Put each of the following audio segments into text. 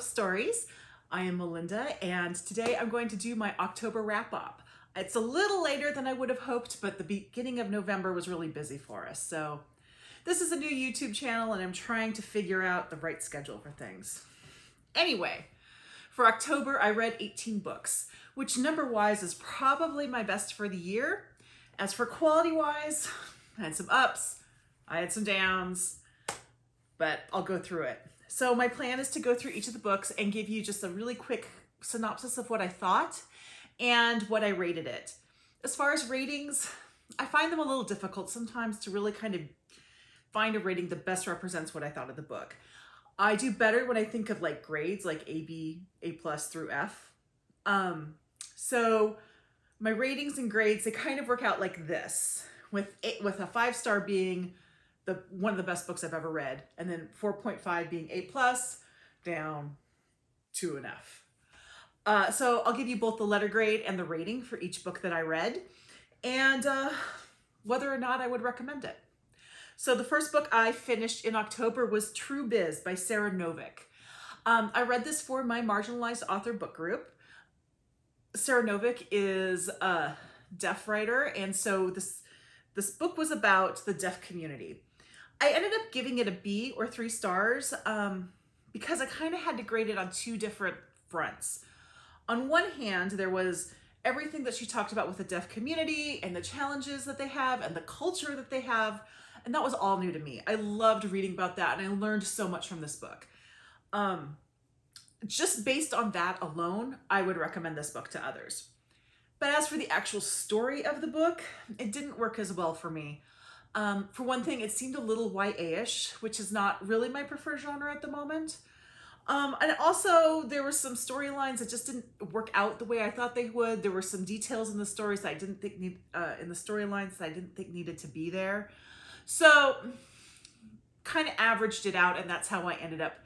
Love Stories. I am Melinda, and today I'm going to do my October wrap-up. It's a little later than I would have hoped, but the beginning of November was really busy for us. So this is a new YouTube channel, and I'm trying to figure out the right schedule for things. Anyway, for October, I read 18 books, which number-wise is probably my best for the year. As for quality-wise, I had some ups, I had some downs, but I'll go through it. So my plan is to go through each of the books and give you just a really quick synopsis of what I thought and what I rated it. As far as ratings, I find them a little difficult sometimes to really kind of find a rating that best represents what I thought of the book. I do better when I think of like grades, like A, B, A+ through F. So my ratings and grades, they kind of work out like this, with a 5-star being one of the best books I've ever read, and then 4.5 being A+, down to an F. So I'll give you both the letter grade and the rating for each book that I read, and whether or not I would recommend it. So the first book I finished in October was True Biz by Sara Nović. I read this for my marginalized author book group. Sara Nović is a deaf writer, and so this book was about the deaf community. I ended up giving it a B or 3 stars because I kind of had to grade it on two different fronts. On one hand, there was everything that she talked about with the deaf community and the challenges that they have and the culture that they have, and that was all new to me. I loved reading about that, and I learned so much from this book. Just based on that alone, I would recommend this book to others. But as for the actual story of the book, it didn't work as well for me. For one thing, it seemed a little YA-ish, which is not really my preferred genre at the moment. And also, there were some storylines that just didn't work out the way I thought they would. There were some details in the stories that I didn't think in the storylines that I didn't think needed to be there. So, kind of averaged it out, and that's how I ended up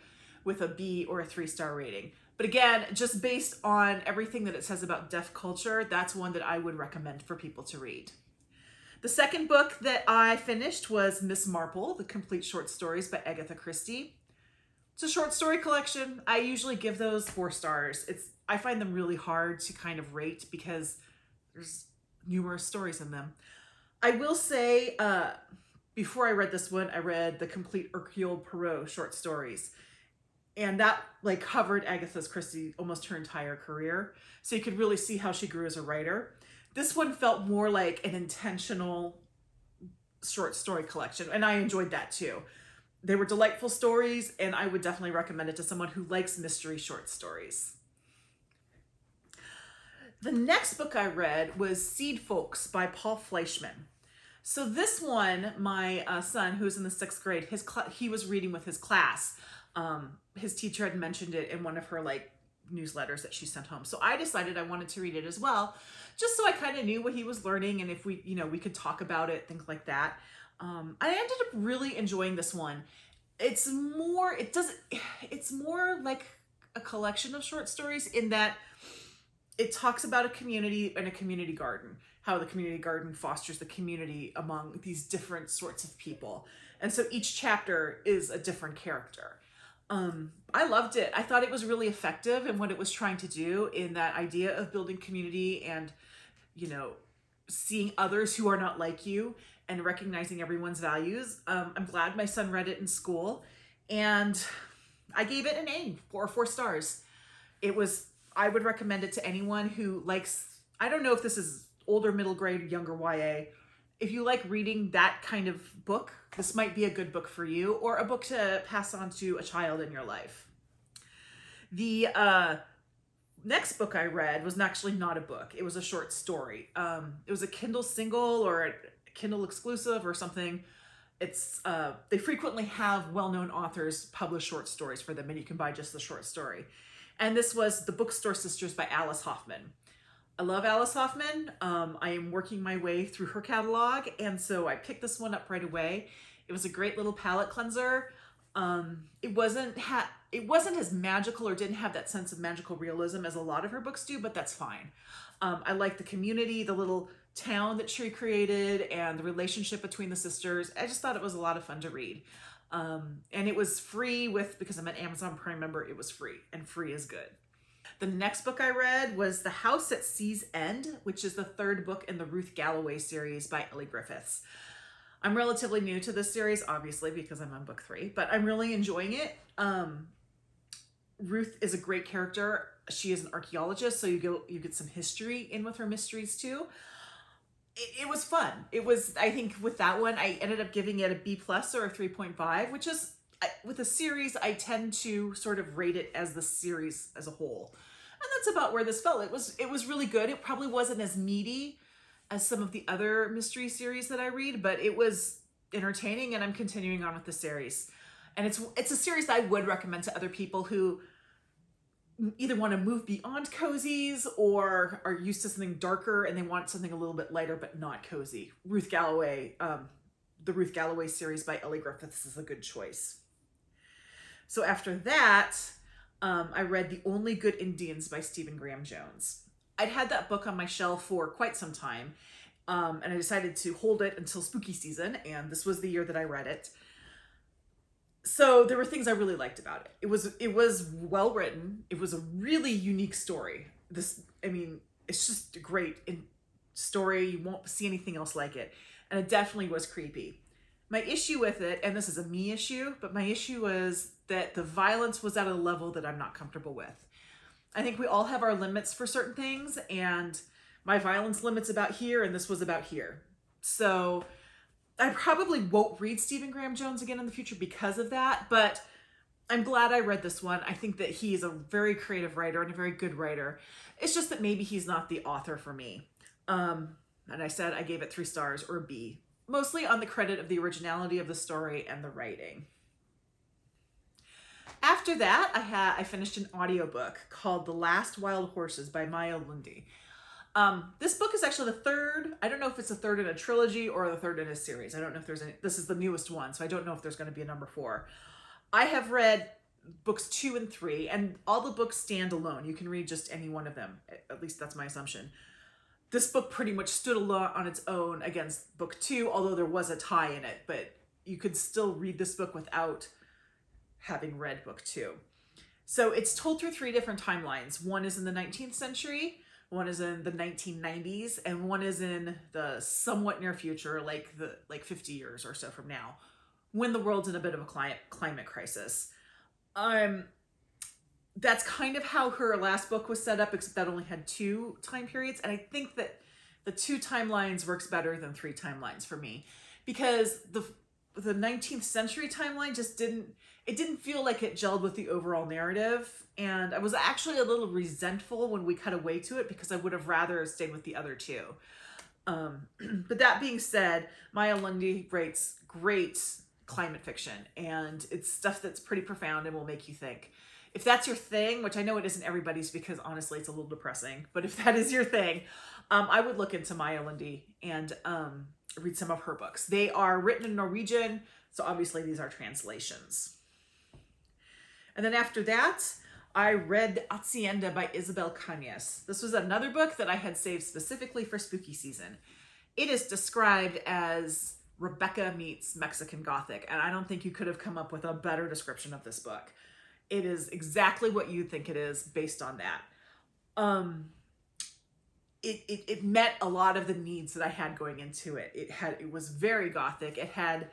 with a B or a 3-star rating. But again, just based on everything that it says about deaf culture, that's one that I would recommend for people to read. The second book that I finished was Miss Marple, The Complete Short Stories by Agatha Christie. It's a short story collection. I usually give those 4 stars. I find them really hard to kind of rate because there's numerous stories in them. I will say, before I read this one, I read The Complete Hercule Poirot short stories. And that like covered Agatha Christie almost her entire career. So you could really see how she grew as a writer. This one felt more like an intentional short story collection, and I enjoyed that too. They were delightful stories, and I would definitely recommend it to someone who likes mystery short stories. The next book I read was Seedfolks by Paul Fleischman. So this one, my son, who's in the 6th grade, he was reading with his class. His teacher had mentioned it in one of her newsletters that she sent home. So I decided I wanted to read it as well, just so I kind of knew what he was learning and if we could talk about it, things like that. I ended up really enjoying this one. It's more like a collection of short stories in that it talks about a community and a community garden, how the community garden fosters the community among these different sorts of people. And so each chapter is a different character. I loved it. I thought it was really effective in what it was trying to do in that idea of building community and, seeing others who are not like you and recognizing everyone's values. I'm glad my son read it in school, and I gave it an A or 4 stars. I would recommend it to anyone who likes, I don't know if this is older, middle grade, younger YA. If you like reading that kind of book, this might be a good book for you, or a book to pass on to a child in your life. The next book I read was actually not a book. It was a short story. It was a Kindle single or a Kindle exclusive or something. They frequently have well-known authors publish short stories for them, and you can buy just the short story. And this was The Bookstore Sisters by Alice Hoffman. I love Alice Hoffman. I am working my way through her catalog, and so I picked this one up right away. It was a great little palette cleanser. It wasn't as magical or didn't have that sense of magical realism as a lot of her books do, but that's fine. I like the community, the little town that she created, and the relationship between the sisters. I just thought it was a lot of fun to read. And it was free because I'm an Amazon Prime member, it was free, and free is good. The next book I read was The House at Sea's End, which is the third book in the Ruth Galloway series by Elly Griffiths. I'm relatively new to this series, obviously, because I'm on book 3, but I'm really enjoying it. Ruth is a great character. She is an archaeologist, so you get some history in with her mysteries too. It was fun. I think with that one, I ended up giving it a B+ or a 3.5, which is, with a series, I tend to sort of rate it as the series as a whole. And that's about where this fell. It was really good. It probably wasn't as meaty as some of the other mystery series that I read, but it was entertaining, and I'm continuing on with the series. And it's a series that I would recommend to other people who either want to move beyond cozies or are used to something darker and they want something a little bit lighter but not cozy. Ruth Galloway, the Ruth Galloway series by Elly Griffiths is a good choice. So after that, I read The Only Good Indians by Stephen Graham Jones. I'd had that book on my shelf for quite some time, and I decided to hold it until spooky season, and this was the year that I read it. So there were things I really liked about it. It was well written. It was a really unique story. It's just a great story. You won't see anything else like it. And it definitely was creepy. My issue with it, and this is a me issue, but my issue was that the violence was at a level that I'm not comfortable with. I think we all have our limits for certain things, and my violence limit's about here, and this was about here. So I probably won't read Stephen Graham Jones again in the future because of that, but I'm glad I read this one. I think that he is a very creative writer and a very good writer. It's just that maybe he's not the author for me. And I said I gave it 3 stars, or a B, mostly on the credit of the originality of the story and the writing. After that, I finished an audiobook called The Last Wild Horses by Maja Lunde. This book is actually the third. I don't know if it's the third in a trilogy or the third in a series. I don't know if there's any. This is the newest one, so I don't know if there's going to be a number 4. I have read books 2 and 3, and all the books stand alone. You can read just any one of them. At least that's my assumption. This book pretty much stood alone on its own against book 2, although there was a tie in it, but you could still read this book without having read book 2. So it's told through 3 different timelines. One is in the 19th century, one is in the 1990s, and one is in the somewhat near future, like 50 years or so from now, when the world's in a bit of a climate crisis. That's kind of how her last book was set up, except that only had 2 time periods. And I think that the 2 timelines works better than 3 timelines for me, because the 19th century timeline just didn't feel like it gelled with the overall narrative. And I was actually a little resentful when we cut away to it, because I would have rather stayed with the other 2. But that being said, Maja Lunde writes great climate fiction, and it's stuff that's pretty profound and will make you think. If that's your thing, which I know it isn't everybody's, because honestly it's a little depressing, but if that is your thing, I would look into Maja Lunde and read some of her books. They are written in Norwegian, so obviously these are translations. And then after that, I read Hacienda by Isabel Cañas. This was another book that I had saved specifically for spooky season. It is described as Rebecca meets Mexican Gothic, and I don't think you could have come up with a better description of this book. It is exactly what you think it is based on that. It met a lot of the needs that I had going into it. It was very Gothic. It had,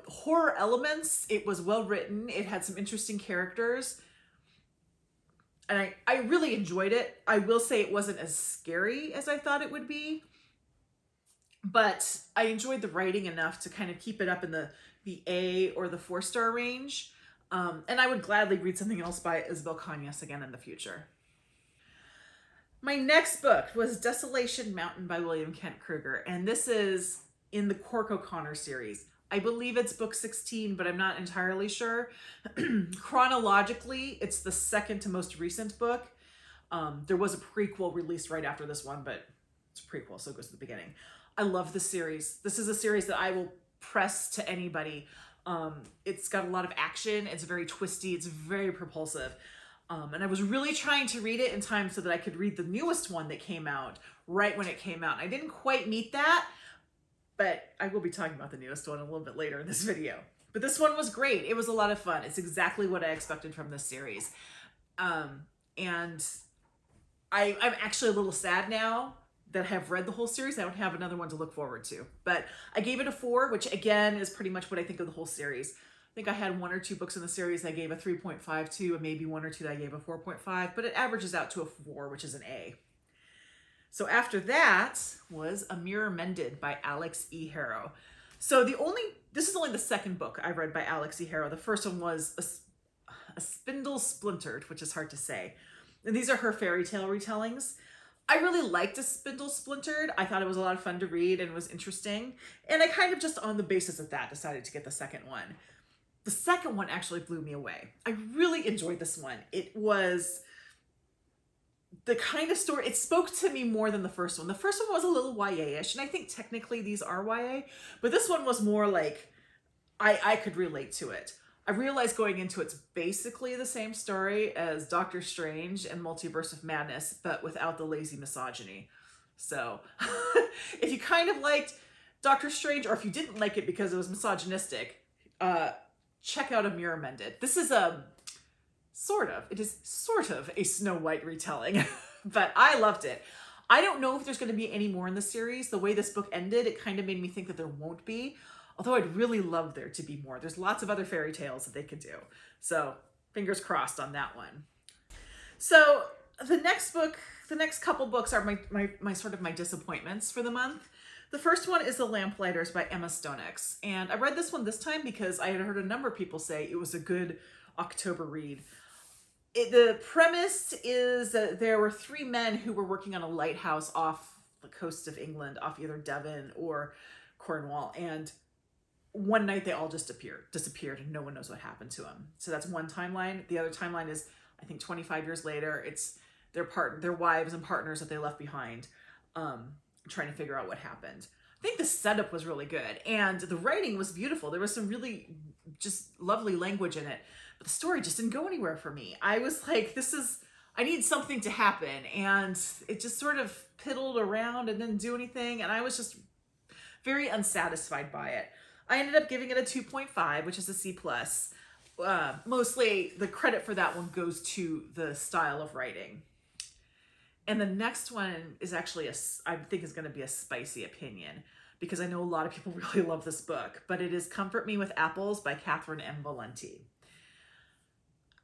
horror elements. It was well written. It had some interesting characters. And I really enjoyed it. I will say it wasn't as scary as I thought it would be, but I enjoyed the writing enough to kind of keep it up in the A or the 4-star range. And I would gladly read something else by Isabel Cañas again in the future. My next book was Desolation Mountain by William Kent Krueger, and this is in the Cork O'Connor series. I believe it's book 16, but I'm not entirely sure. Chronologically, it's the second to most recent book. There was a prequel released right after this one, but it's a prequel, so it goes to the beginning. I love this series. This is a series that I will press to anybody. It's got a lot of action. It's very twisty. It's very propulsive. And I was really trying to read it in time so that I could read the newest one that came out right when it came out. I didn't quite meet that, but I will be talking about the newest one a little bit later in this video. But this one was great. It was a lot of fun. It's exactly what I expected from this series. And I'm actually a little sad now that I have read the whole series. I don't have another one to look forward to. But I gave it a 4, which again is pretty much what I think of the whole series. I think I had 1 or 2 books in the series I gave a 3.5 to, and maybe 1 or 2 that I gave a 4.5, but it averages out to a 4, which is an A. So after that was A Mirror Mended by Alix E. Harrow. So this is only the second book I read by Alix E. Harrow. The first one was a Spindle Splintered, which is hard to say. And these are her fairy tale retellings. I really liked A Spindle Splintered. I thought it was a lot of fun to read and was interesting. And I kind of just on the basis of that decided to get the second one. The second one actually blew me away. I really enjoyed this one. It was the kind of story, it spoke to me more than the first one. The first one was a little YA-ish, and I think technically these are YA, but this one was more like, I could relate to it. I realized going into it's basically the same story as Doctor Strange and Multiverse of Madness, but without the lazy misogyny. So if you kind of liked Doctor Strange, or if you didn't like it because it was misogynistic, check out A Mirror Mended. This is it is sort of a Snow White retelling, but I loved it. I don't know if there's going to be any more in the series. The way this book ended, it kind of made me think that there won't be, although I'd really love there to be more. There's lots of other fairy tales that they could do. So fingers crossed on that one. So the next couple books are my sort of my disappointments for the month. The first one is The Lamplighters by Emma Stonex. And I read this one this time because I had heard a number of people say it was a good October read. The premise is that there were 3 men who were working on a lighthouse off the coast of England, off either Devon or Cornwall. And one night they all just disappeared, and no one knows what happened to them. So that's one timeline. The other timeline is, I think, 25 years later. It's their wives and partners that they left behind, trying to figure out what happened. I think the setup was really good, and the writing was beautiful. There was some really just lovely language in it, but the story just didn't go anywhere for me. I was like, I need something to happen, and it just sort of piddled around and didn't do anything, and I was just very unsatisfied by it. I ended up giving it a 2.5, which is a C+. Mostly the credit for that one goes to the style of writing. And the next one is actually I think is going to be a spicy opinion, because I know a lot of people really love this book, but it is Comfort Me with Apples by Catherynne and Valente.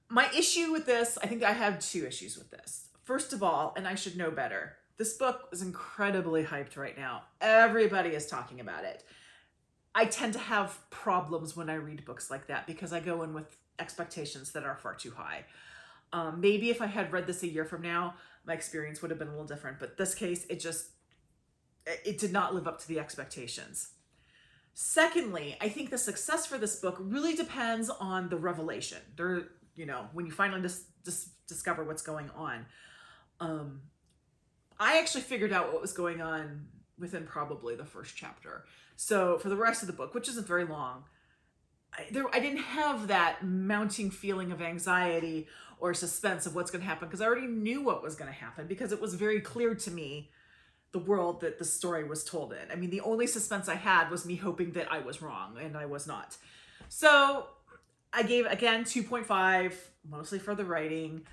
My issue with this, I think I have 2 issues with this. First of all, and I should know better, this book is incredibly hyped right now. Everybody is talking about it. I tend to have problems when I read books like that because I go in with expectations that are far too high. Maybe if I had read this a year from now, my experience would have been a little different. But this case, it did not live up to the expectations. Secondly, I think the success for this book really depends on the revelation. When you finally discover what's going on. I actually figured out what was going on within probably the first chapter. So for the rest of the book, which isn't very long, I didn't have that mounting feeling of anxiety or suspense of what's going to happen, because I already knew what was going to happen, because it was very clear to me the world that the story was told in. I mean, the only suspense I had was me hoping that I was wrong, and I was not. So I gave, again, 2.5, mostly for the writing.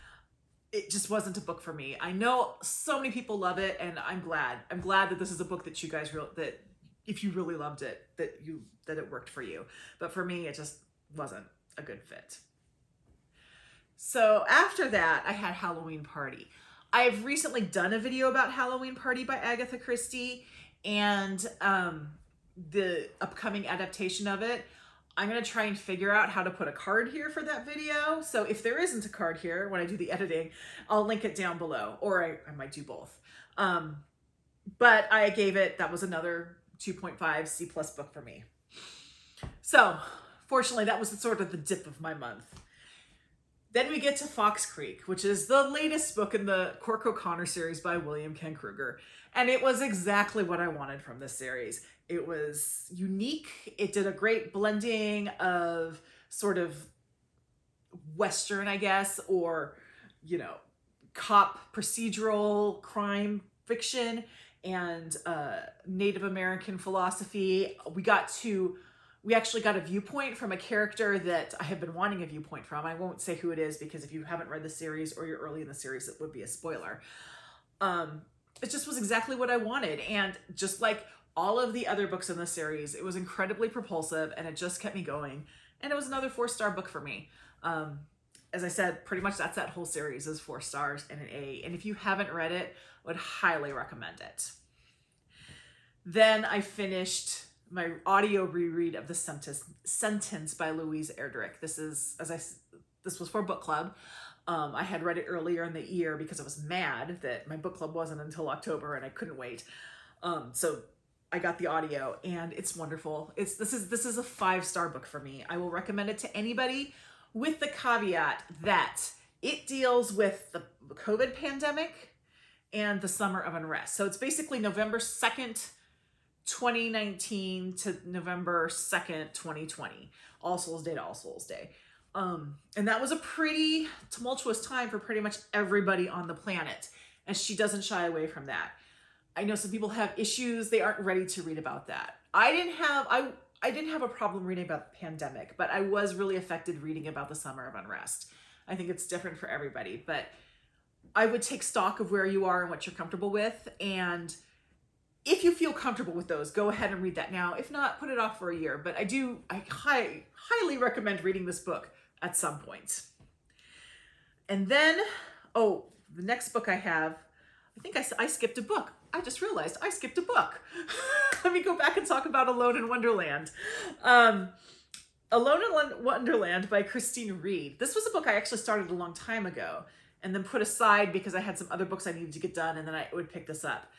It just wasn't a book for me. I know so many people love it, and I'm glad. I'm glad that this is a book that you guys that if you really loved it, that it worked for you. But for me, it just wasn't a good fit. So after that, I had Halloween Party. I've recently done a video about Halloween Party by Agatha Christie, and the upcoming adaptation of it. I'm going to try and figure out how to put a card here for that video. So if there isn't a card here when I do the editing, I'll link it down below, or I might do both. But I gave it, that was another 2.5 C+ book for me. So fortunately, that was sort of the dip of my month. Then we get to Fox Creek, which is the latest book in the Cork O'Connor series by William Ken Krueger. And it was exactly what I wanted from this series. It was unique. It did a great blending of sort of Western, I guess, or, cop procedural crime fiction and Native American philosophy. We got to we actually got a viewpoint from a character that I have been wanting a viewpoint from. I won't say who it is because if you haven't read the series or you're early in the series, it would be a spoiler. It just was exactly what I wanted. And just like all of the other books in the series, it was incredibly propulsive and it just kept me going. And it was another 4-star book for me. As I said, pretty much that's that whole series is 4 stars and an A. And if you haven't read it, I would highly recommend it. Then I finished my audio reread of The Sentence by Louise Erdrich. This was for book club. I had read it earlier in the year because I was mad that my book club wasn't until October and I couldn't wait. So I got the audio and it's wonderful. This is a 5-star book for me. I will recommend it to anybody with the caveat that it deals with the COVID pandemic and the summer of unrest. So it's basically November 2nd, 2019 to November 2nd, 2020. All Souls Day to All Souls Day. And that was a pretty tumultuous time for pretty much everybody on the planet. And she doesn't shy away from that. I know some people have issues. They aren't ready to read about that. I didn't have a problem reading about the pandemic, but I was really affected reading about the summer of unrest. I think it's different for everybody, but I would take stock of where you are and what you're comfortable with. And if you feel comfortable with those, go ahead and read that now. If not, put it off for a year. But I highly recommend reading this book at some point. And then, the next book I have, I think I skipped a book. I just realized I skipped a book. Let me go back and talk about Alone in Wonderland. Alone in Wonderland by Christine Reed. This was a book I actually started a long time ago and then put aside because I had some other books I needed to get done and then I would pick this up.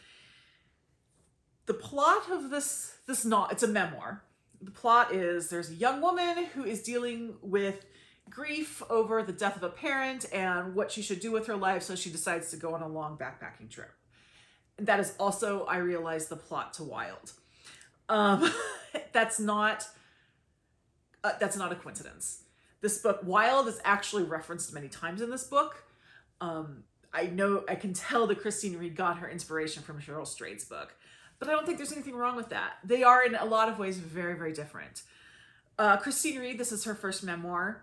The plot of this it's a memoir. The plot is there's a young woman who is dealing with grief over the death of a parent and what she should do with her life, so she decides to go on a long backpacking trip. And that is also, I realize, the plot to Wild. That's not a coincidence. This book, Wild, is actually referenced many times in this book. I can tell that Christine Reed got her inspiration from Cheryl Strayed's book, but I don't think there's anything wrong with that. They are in a lot of ways very, very different. Christine Reed, this is her first memoir.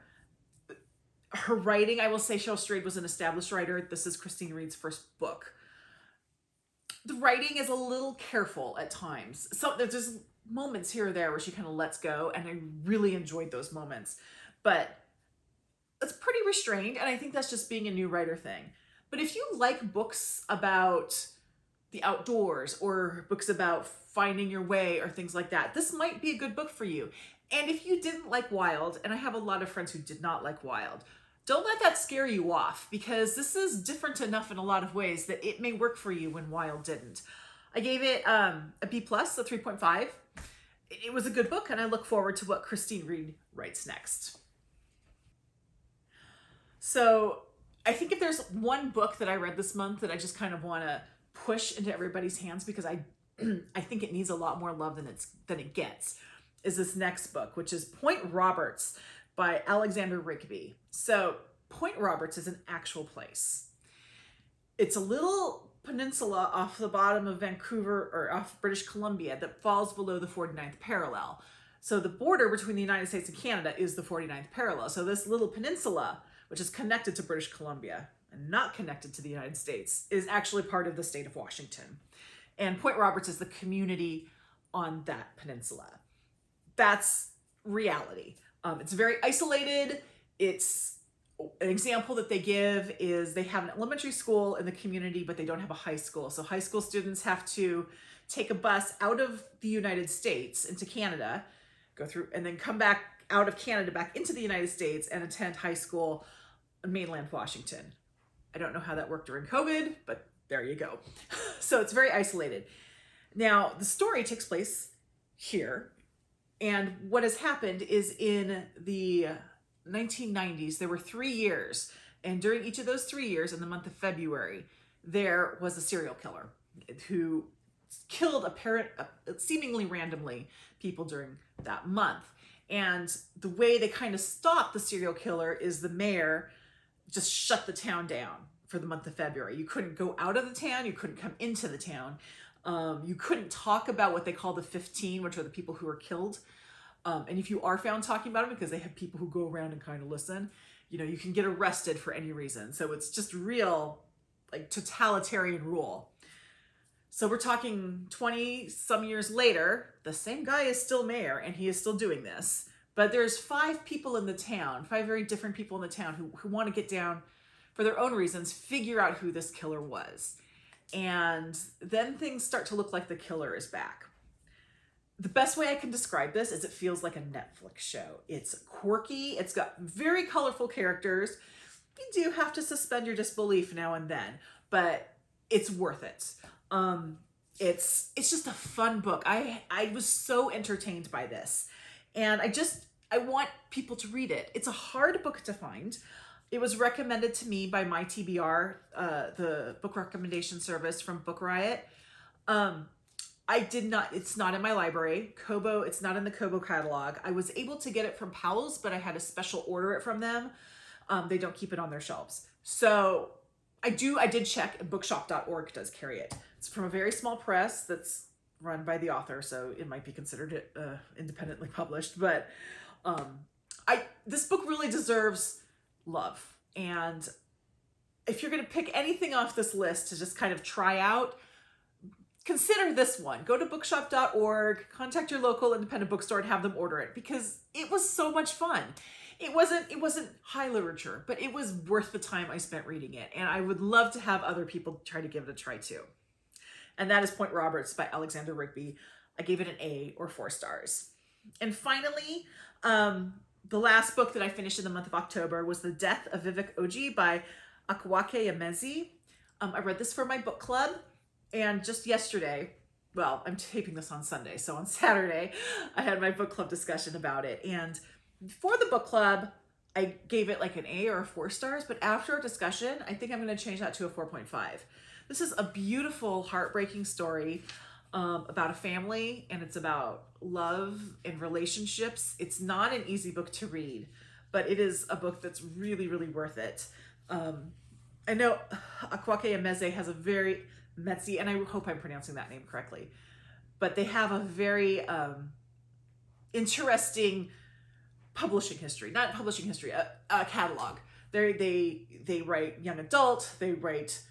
Her writing, I will say Cheryl Strayed was an established writer. This is Christine Reed's first book. The writing is a little careful at times. So there's moments here or there where she kind of lets go, and I really enjoyed those moments. But it's pretty restrained, and I think that's just being a new writer thing. But if you like books about the outdoors or books about finding your way or things like that, this might be a good book for you. And if you didn't like Wild, and I have a lot of friends who did not like Wild, don't let that scare you off, because this is different enough in a lot of ways that it may work for you when Wild didn't. I gave it a B+, a 3.5. It was a good book, and I look forward to what Christine Reed writes next. So I think if there's one book that I read this month that I just kind of want to push into everybody's hands, because I think it needs a lot more love than it gets, is this next book, which is Point Roberts by Alexander Rigby. So Point Roberts is an actual place. It's a little peninsula off the bottom of Vancouver, or off British Columbia, that falls below the 49th parallel. So the border between the United States and Canada is the 49th parallel. So this little peninsula, which is connected to British Columbia and not connected to the United States, is actually part of the state of Washington. And Point Roberts is the community on that peninsula. That's reality. It's very isolated. It's an example that they give is they have an elementary school in the community, but they don't have a high school. So high school students have to take a bus out of the United States into Canada, go through, and then come back out of Canada back into the United States and attend high school in mainland Washington. I don't know how that worked during COVID, but there you go. So it's very isolated. Now, the story takes place here. And what has happened is in the 1990s, there were 3 years. And during each of those 3 years, in the month of February, there was a serial killer who killed seemingly randomly people during that month. And the way they kind of stopped the serial killer is the mayor just shut the town down for the month of February. You couldn't go out of the town. You couldn't come into the town. You couldn't talk about what they call the 15, which are the people who were killed. And if you are found talking about them, because they have people who go around and kind of listen, you know, you can get arrested for any reason. So it's just real, like, totalitarian rule. So we're talking 20 some years later, the same guy is still mayor and he is still doing this. But there's 5 people in the town, 5 very different people in the town who want to get down, for their own reasons, figure out who this killer was. And then things start to look like the killer is back. The best way I can describe this is it feels like a Netflix show. It's quirky. It's got very colorful characters. You do have to suspend your disbelief now and then, but it's worth it. It's just a fun book. I was so entertained by this, and I want people to read it. It's a hard book to find. It was recommended to me by my TBR, the book recommendation service from Book Riot. It's not in my library. Kobo, it's not in the Kobo catalog. I was able to get it from Powell's, but I had to special order it from them. They don't keep it on their shelves. So I did check, and bookshop.org does carry it. It's from a very small press that's run by the author, so it might be considered independently published. But this book really deserves love. And if you're going to pick anything off this list to just kind of try out, consider this one. Go to bookshop.org, contact your local independent bookstore and have them order it, because it was so much fun. It wasn't high literature, but it was worth the time I spent reading it. And I would love to have other people try to give it a try too. And that is Point Roberts by Alexander Rigby. I gave it an A, or 4 stars. And finally, the last book that I finished in the month of October was The Death of Vivek Oji by Akwaeke. I read this for my book club, and just yesterday, well, I'm taping this on Sunday, so on Saturday, I had my book club discussion about it. And for the book club, I gave it like an A or 4 stars, but after our discussion, I think I'm going to change that to a 4.5. This is a beautiful, heartbreaking story about a family, and it's about love and relationships. It's not an easy book to read, but it is a book that's really, really worth it. I know Akwaeke has a very, Metzi, and I hope I'm pronouncing that name correctly, but they have a very interesting publishing history, not publishing history, a catalog. They write young adult, they write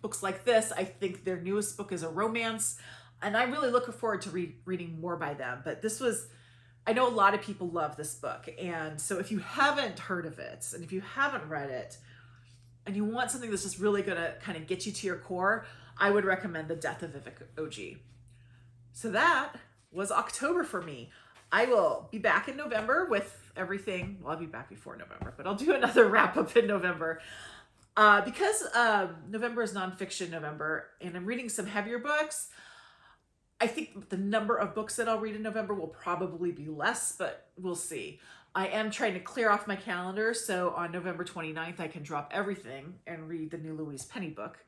books like this. I think their newest book is a romance, and I really look forward to reading more by them. But this was, I know a lot of people love this book, and so if you haven't heard of it, and if you haven't read it, and you want something that's just really gonna kind of get you to your core, I would recommend The Death of Vivek Oji. So that was October for me. I will be back in November with everything. Well, I'll be back before November, but I'll do another wrap up in November. Because November is nonfiction November, and I'm reading some heavier books, I think the number of books that I'll read in November will probably be less, but we'll see. I am trying to clear off my calendar, so on November 29th, I can drop everything and read the new Louise Penny book.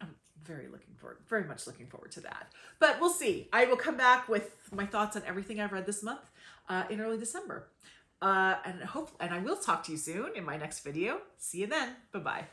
I'm very much looking forward to that. But we'll see. I will come back with my thoughts on everything I've read this month in early December. And I will talk to you soon in my next video. See you then. Bye-bye.